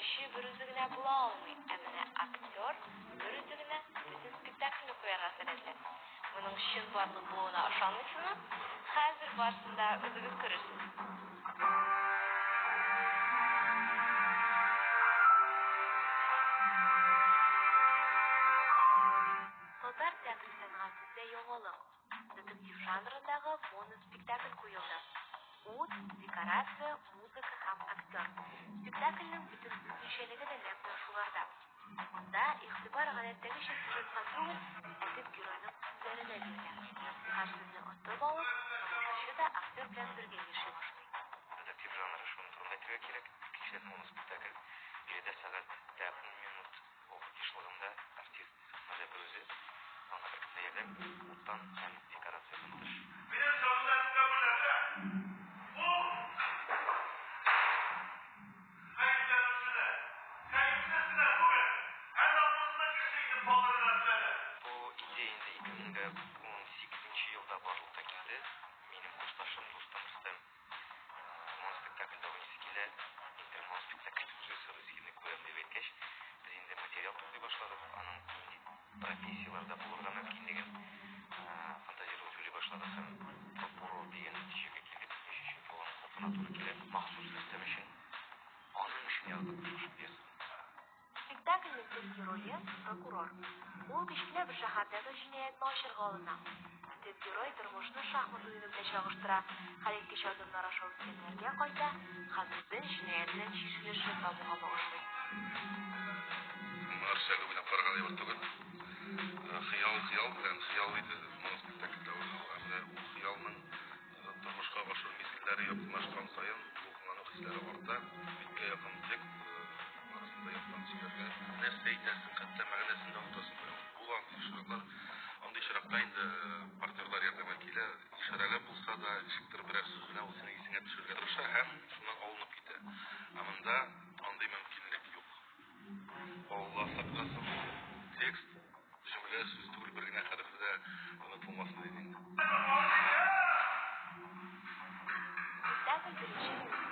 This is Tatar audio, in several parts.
кеше бер үзе генә була алмый, ә менә актер бер үзе генә бөтен спектакльне куярга сәләтле. Моның чын барлык булуына ышанмыйсызмы? Хәзер барсын да үзегез күрерсез. Татар театры сәнгатендә яңалык. Детектив жанрындагы моноспектакль куелды. Ут, декорация, музыка һәм актер. Спектакльнең бөтен үзенчәлеге дә нәкъ шуларда. Монда игътибар гадәттәгечә сюжетка түгел, ә төп геройның сүзләренә бирелгән. Һәр сүзне отып алып, тамашачы да актер белән бергә яши башлый. Детектив жанры шуны турында әйтергә кирәк. Кичә моноспектакль 7 сәгатьтә 10 минут вакыт эшләгәндә артист гаҗәп үзе аңа бер ярдәм уттан һәм декорациyaдан тыш. Минем курсташым Рустам Рөстәм моноспектакльдә уйныйсы килә. Инде моноспектакль режиссеры куям дип әйткәч, без инде материал туплый башладык. Аның профессияләрдә булырга мөмкинлеген фантазировать уйлый башладык һәм прокурор дигән нәтиҗәгә килеп, ничек булган хатына туры килә. Махсус Рөстәм өчен аның өчен яздык шушы пьеса. Спектакльнең төп герое прокурор. Ул кечкенә бер шәһәрдәге җинаятьне ачырга алына. Төп герой тормышны шахмат уены белән чагыштыра, хәлиткеч адымнар аша үткәннәргә кайта һәм үзен җинаять белән чишелеше табуга багышлый. Маршал уйнап караган юк түгел. Хыял белән хыял иде моноспектакльдә уйнаган. Ул хыялның тормышка ашыру мизгелләре якынлашкан саен булган хисләре арта, биткә якын текст арасында яктан сөйләргә. Нәрсә әйтәсең, хәтта мәгънәсен дә онытасың. Булган шурлар андый чиракта инде партнерлар ярдәмгә килә, ишарәләп булса да ничектер берәр сүз белән ул синең исеңә төшерергә тырыша һәм шуннан алынып китә. Монда андый мөмкинлек юк. Алла сакласын, текст җөмлә сүз түгел, бер генә хәрефдә онытылмасын дип инде. Спектакль беренче минутта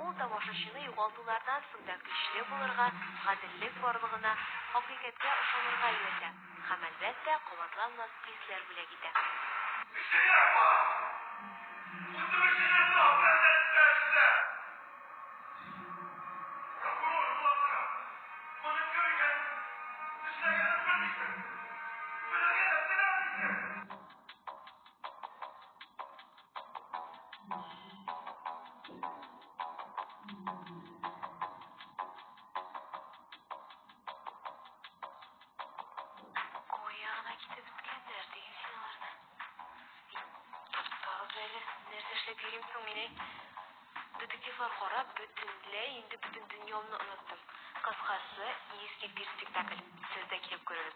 ул тамашачыны югалтулардан соң да көчле булырга, гаделлек барлыгына, хакыйкатькә ышанырга өйрәтә һәм әлбәттә кабатланмас хисләр бүләк итә. Детективлар карап, бөтен дөньямны оныттым. Кыскасы, искиткеч спектакль. Сез дә килеп күрегез.